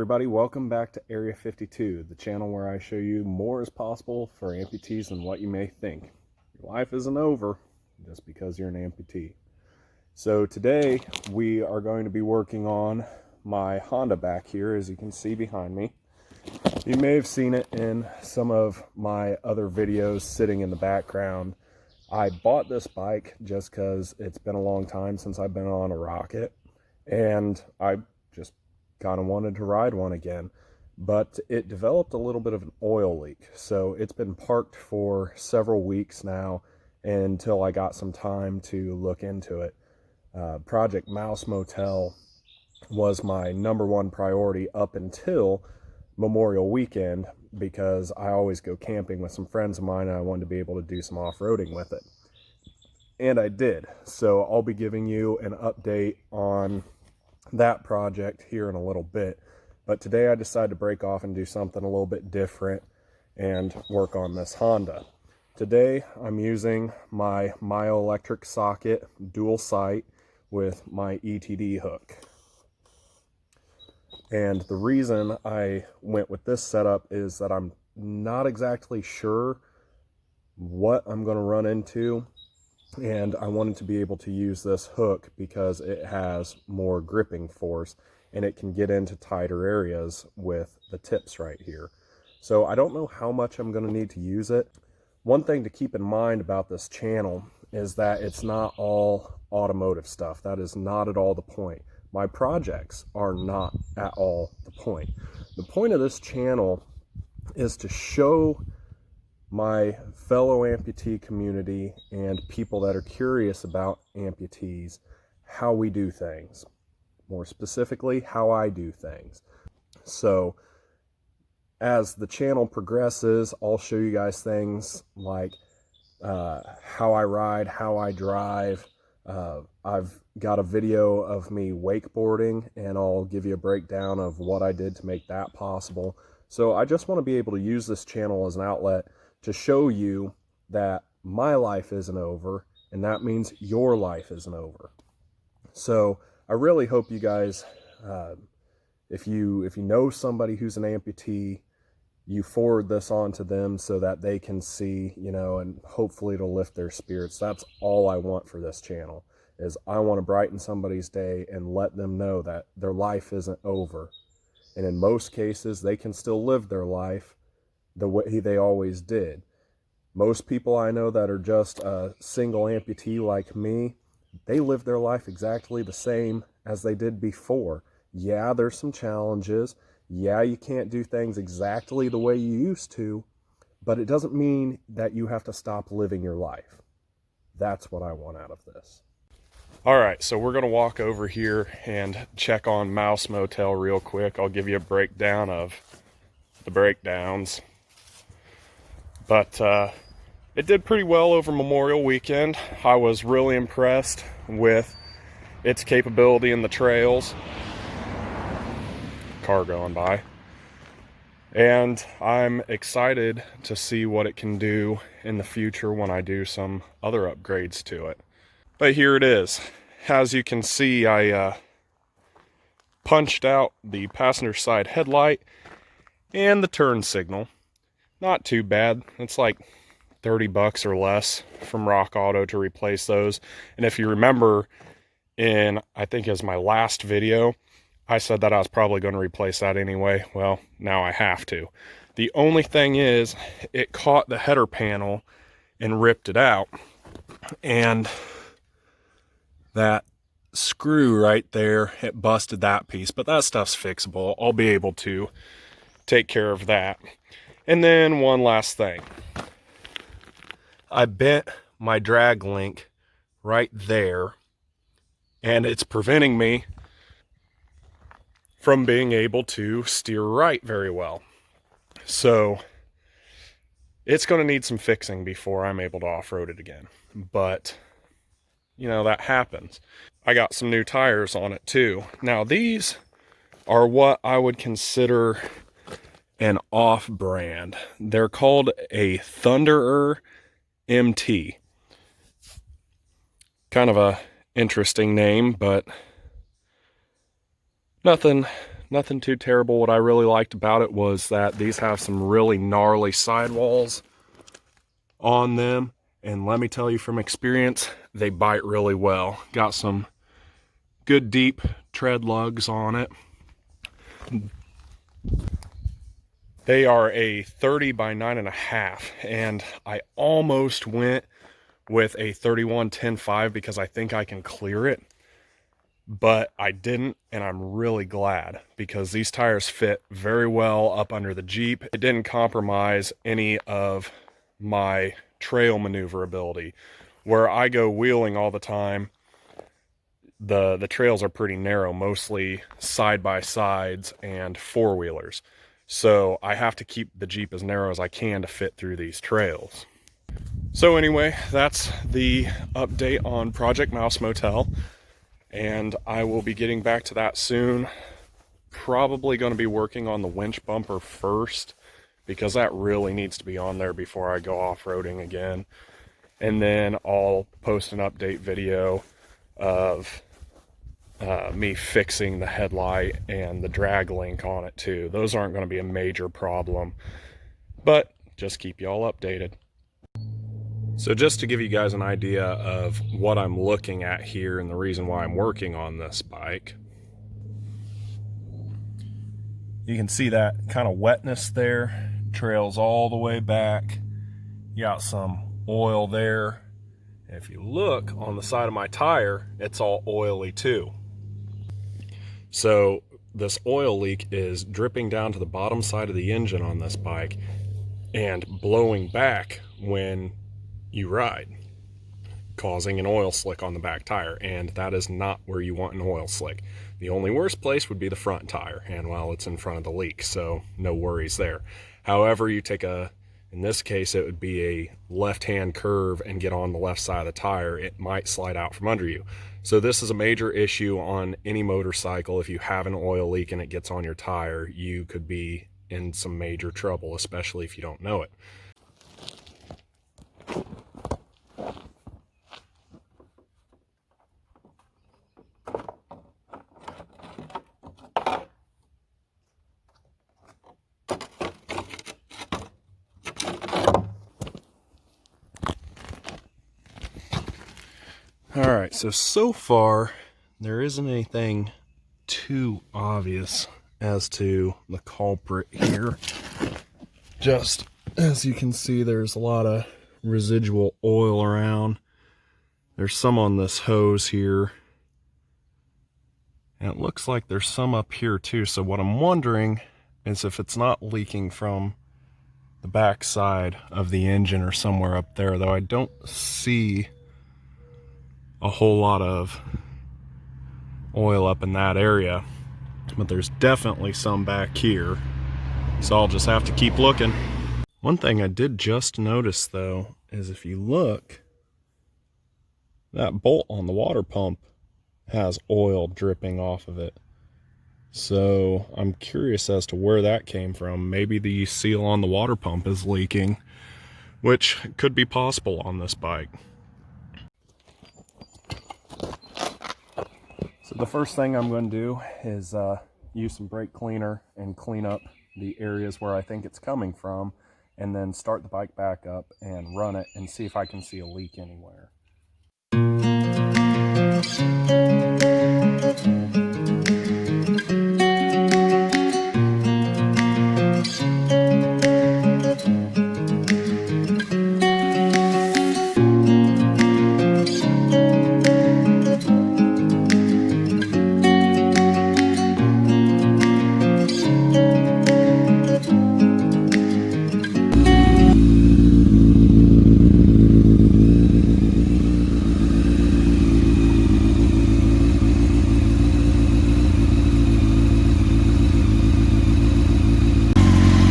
everybody, welcome back to Area 52, the channel where I show you more is possible for amputees than what you may think. Your life isn't over just because you're an amputee. So today we are going to be working on my Honda back here, as you can see behind me. You may have seen it in some of my other videos sitting in the background. I bought this bike just because it's been a long time since I've been on a rocket, and I just kind of wanted to ride one again. But it developed a little bit of an oil leak, so it's been parked for several weeks now until I got some time to look into it. Project Mouse Motel was my #1 priority up until Memorial Weekend, because I always go camping with some friends of mine and I wanted to be able to do some off-roading with it. And I did. So I'll be giving you an update on that project here in a little bit. But today I decided to break off and do something a little bit different and work on this Honda. Today I'm using my myoelectric socket dual sight with my ETD hook. And the reason I went with this setup is that I'm not exactly sure what I'm going to run into, and I wanted to be able to use this hook because it has more gripping force and it can get into tighter areas with the tips right here. So I don't know how much I'm going to need to use it. One thing to keep in mind about this channel is that it's not all automotive stuff. That is not at all the point. My projects are not at all the point. The point of this channel is to show my fellow amputee community and people that are curious about amputees how we do things. More specifically, how I do things. So as the channel progresses, I'll show you guys things like how I ride, how I drive. I've got a video of me wakeboarding, and I'll give you a breakdown of what I did to make that possible. So I just want to be able to use this channel as an outlet to show you that my life isn't over, and that means your life isn't over. So I really hope you guys, if you know somebody who's an amputee, you forward this on to them so that they can see, and hopefully it'll lift their spirits. That's all I want for this channel, is I want to brighten somebody's day and let them know that their life isn't over. And in most cases, they can still live their life the way they always did. Most people I know that are just a single amputee like me, they live their life exactly the same as they did before. Yeah, there's some challenges. Yeah, you can't do things exactly the way you used to, but it doesn't mean that you have to stop living your life. That's what I want out of this. All right, so we're going to walk over here and check on Mouse Motel real quick. I'll give you a breakdown of the breakdowns. But it did pretty well over Memorial Weekend. I was really impressed with its capability in the trails. Car going by. And I'm excited to see what it can do in the future when I do some other upgrades to it. But here it is. As you can see, I punched out the passenger side headlight and the turn signal. Not too bad. It's like 30 bucks or less from Rock Auto to replace those. And if you remember, I think as my last video, I said that I was probably going to replace that anyway. Well, now I have to. The only thing is, it caught the header panel and ripped it out. And that screw right there, it busted that piece. But that stuff's fixable. I'll be able to take care of that. And then one last thing. I bent my drag link right there, and it's preventing me from being able to steer right very well. So it's going to need some fixing before I'm able to off-road it again. But, that happens. I got some new tires on it too. Now these are what I would consider an off-brand. They're called a Thunderer MT. Kind of a interesting name, but nothing nothing too terrible. What I really liked about it was that these have some really gnarly sidewalls on them. And let me tell you from experience, they bite really well. Got some good deep tread lugs on it. They are a 30 by 9.5, and I almost went with a 31-10-5 because I think I can clear it, but I didn't, and I'm really glad because these tires fit very well up under the Jeep. It didn't compromise any of my trail maneuverability. Where I go wheeling all the time, the trails are pretty narrow, mostly side-by-sides and four-wheelers. So I have to keep the Jeep as narrow as I can to fit through these trails. So anyway, that's the update on Project Mouse Motel, and I will be getting back to that soon. Probably going to be working on the winch bumper first, because that really needs to be on there before I go off-roading again. And then I'll post an update video of me fixing the headlight and the drag link on it too. Those aren't going to be a major problem, but just keep you all updated. So just to give you guys an idea of what I'm looking at here and the reason why I'm working on this bike, you can see that kind of wetness there, trails all the way back. You got some oil there. If you look on the side of my tire, it's all oily too. So this oil leak is dripping down to the bottom side of the engine on this bike and blowing back when you ride, causing an oil slick on the back tire, and that is not where you want an oil slick. The only worst place would be the front tire, and well, it's in front of the leak, so no worries there. However, you take in this case, it would be a left-hand curve and get on the left side of the tire, it might slide out from under you. So this is a major issue on any motorcycle. If you have an oil leak and it gets on your tire, you could be in some major trouble, especially if you don't know it. Alright, so far there isn't anything too obvious as to the culprit here. Just as you can see, there's a lot of residual oil around. There's some on this hose here, and it looks like there's some up here too. So what I'm wondering is if it's not leaking from the back side of the engine or somewhere up there, though I don't see a whole lot of oil up in that area, but there's definitely some back here, so I'll just have to keep looking. One thing I did just notice though is if you look, that bolt on the water pump has oil dripping off of it, so I'm curious as to where that came from. Maybe the seal on the water pump is leaking, which could be possible on this bike. So the first thing I'm going to do is use some brake cleaner and clean up the areas where I think it's coming from, and then start the bike back up and run it and see if I can see a leak anywhere.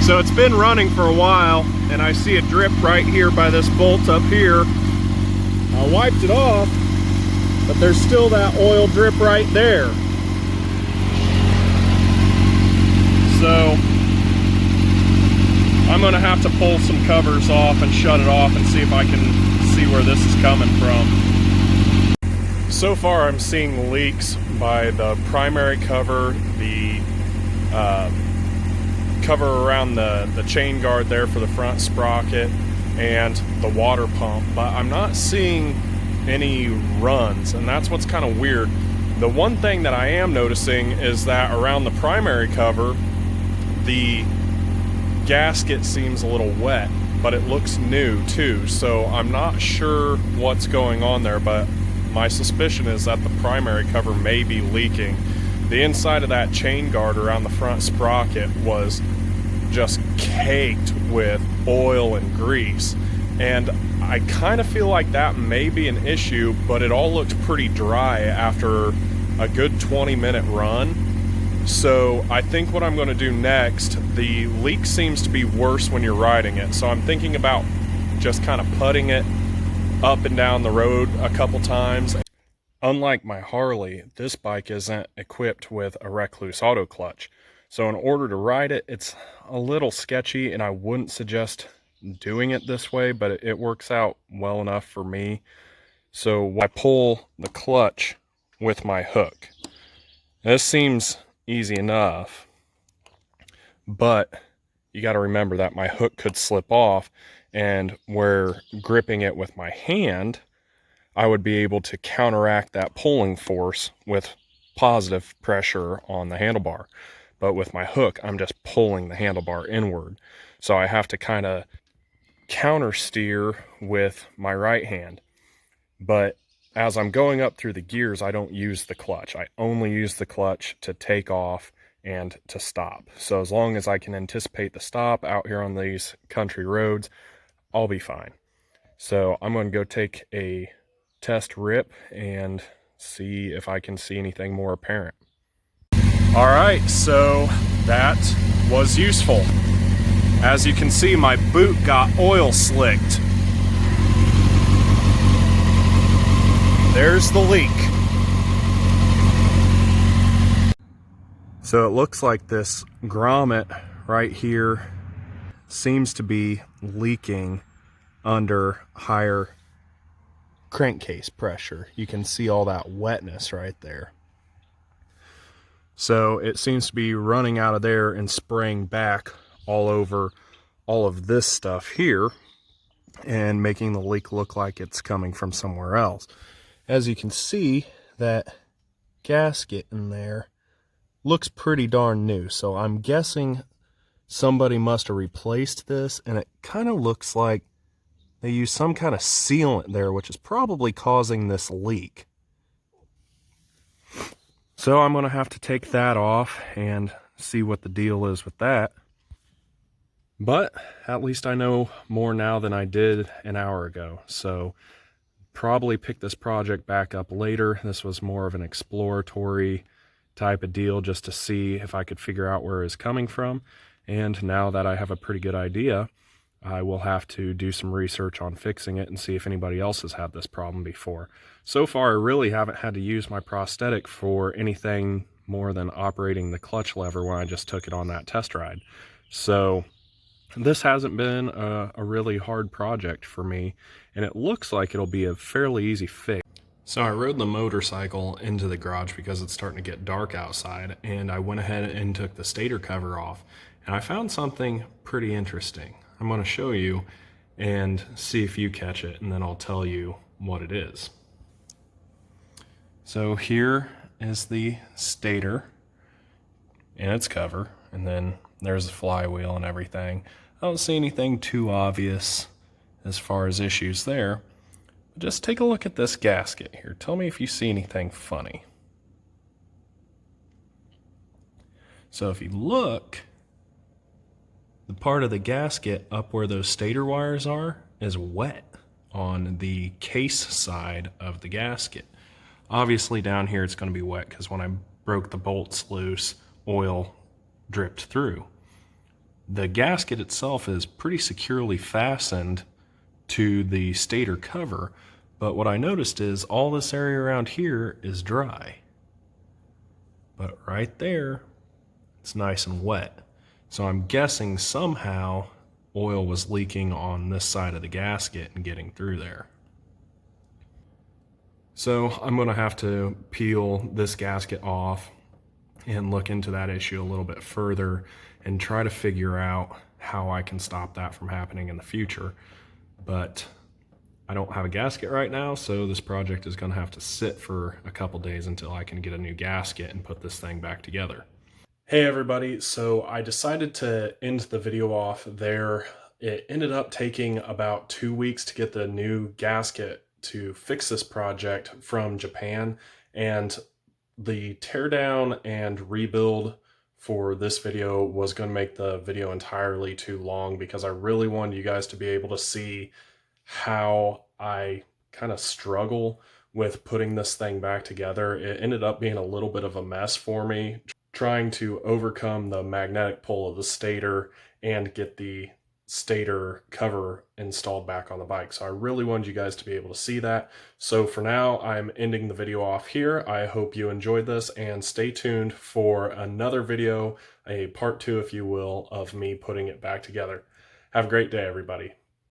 So it's been running for a while, and I see a drip right here by this bolt up here. I wiped it off, but there's still that oil drip right there. So I'm gonna have to pull some covers off and shut it off and see if I can see where this is coming from. So far I'm seeing leaks by the primary cover, the cover around the chain guard there for the front sprocket and the water pump, but I'm not seeing any runs, and that's what's kind of weird. The one thing that I am noticing is that around the primary cover, the gasket seems a little wet, but it looks new too, so I'm not sure what's going on there, but my suspicion is that the primary cover may be leaking. The inside of that chain guard around the front sprocket was just caked with oil and grease, and I kind of feel like that may be an issue, but it all looked pretty dry after a good 20-minute run. So I think what I'm going to do next, the leak seems to be worse when you're riding it, so I'm thinking about just kind of putting it up and down the road a couple times. Unlike my Harley, this bike isn't equipped with a Recluse auto clutch. So in order to ride it, it's a little sketchy, and I wouldn't suggest doing it this way, but it works out well enough for me. So I pull the clutch with my hook. This seems easy enough, but you got to remember that my hook could slip off, and where gripping it with my hand, I would be able to counteract that pulling force with positive pressure on the handlebar. But with my hook, I'm just pulling the handlebar inward. So I have to kind of counter steer with my right hand. But as I'm going up through the gears, I don't use the clutch. I only use the clutch to take off and to stop. So as long as I can anticipate the stop out here on these country roads, I'll be fine. So I'm going to go take a test rip and see if I can see anything more apparent. All right, so that was useful. As you can see, my boot got oil slicked. There's the leak. So it looks like this grommet right here seems to be leaking under higher crankcase pressure. You can see all that wetness right there. So it seems to be running out of there and spraying back all over all of this stuff here and making the leak look like it's coming from somewhere else. As you can see, that gasket in there looks pretty darn new. So I'm guessing somebody must have replaced this, and it kind of looks like they use some kind of sealant there, which is probably causing this leak. So I'm going to have to take that off and see what the deal is with that. But at least I know more now than I did an hour ago. So probably pick this project back up later. This was more of an exploratory type of deal just to see if I could figure out where it's coming from. And now that I have a pretty good idea, I will have to do some research on fixing it and see if anybody else has had this problem before. So far, I really haven't had to use my prosthetic for anything more than operating the clutch lever when I just took it on that test ride. So this hasn't been a really hard project for me, and it looks like it'll be a fairly easy fix. So I rode the motorcycle into the garage because it's starting to get dark outside, and I went ahead and took the stator cover off, and I found something pretty interesting. I'm going to show you and see if you catch it, and then I'll tell you what it is. So here is the stator and its cover, and then there's the flywheel and everything. I don't see anything too obvious as far as issues there. Just take a look at this gasket here. Tell me if you see anything funny. So if you look, the part of the gasket up where those stator wires are is wet on the case side of the gasket. Obviously down here it's going to be wet because when I broke the bolts loose, oil dripped through. The gasket itself is pretty securely fastened to the stator cover, but what I noticed is all this area around here is dry. But right there, it's nice and wet. So I'm guessing somehow oil was leaking on this side of the gasket and getting through there. So I'm going to have to peel this gasket off and look into that issue a little bit further and try to figure out how I can stop that from happening in the future. But I don't have a gasket right now, so this project is going to have to sit for a couple days until I can get a new gasket and put this thing back together. Hey everybody, so I decided to end the video off there. It ended up taking about 2 weeks to get the new gasket to fix this project from Japan, and the teardown and rebuild for this video was going to make the video entirely too long because I really wanted you guys to be able to see how I kind of struggle with putting this thing back together. It ended up being a little bit of a mess for me, trying to overcome the magnetic pull of the stator and get the stator cover installed back on the bike. So I really wanted you guys to be able to see that. So for now, I'm ending the video off here. I hope you enjoyed this, and stay tuned for another video, a part 2 if you will, of me putting it back together. Have a great day, everybody.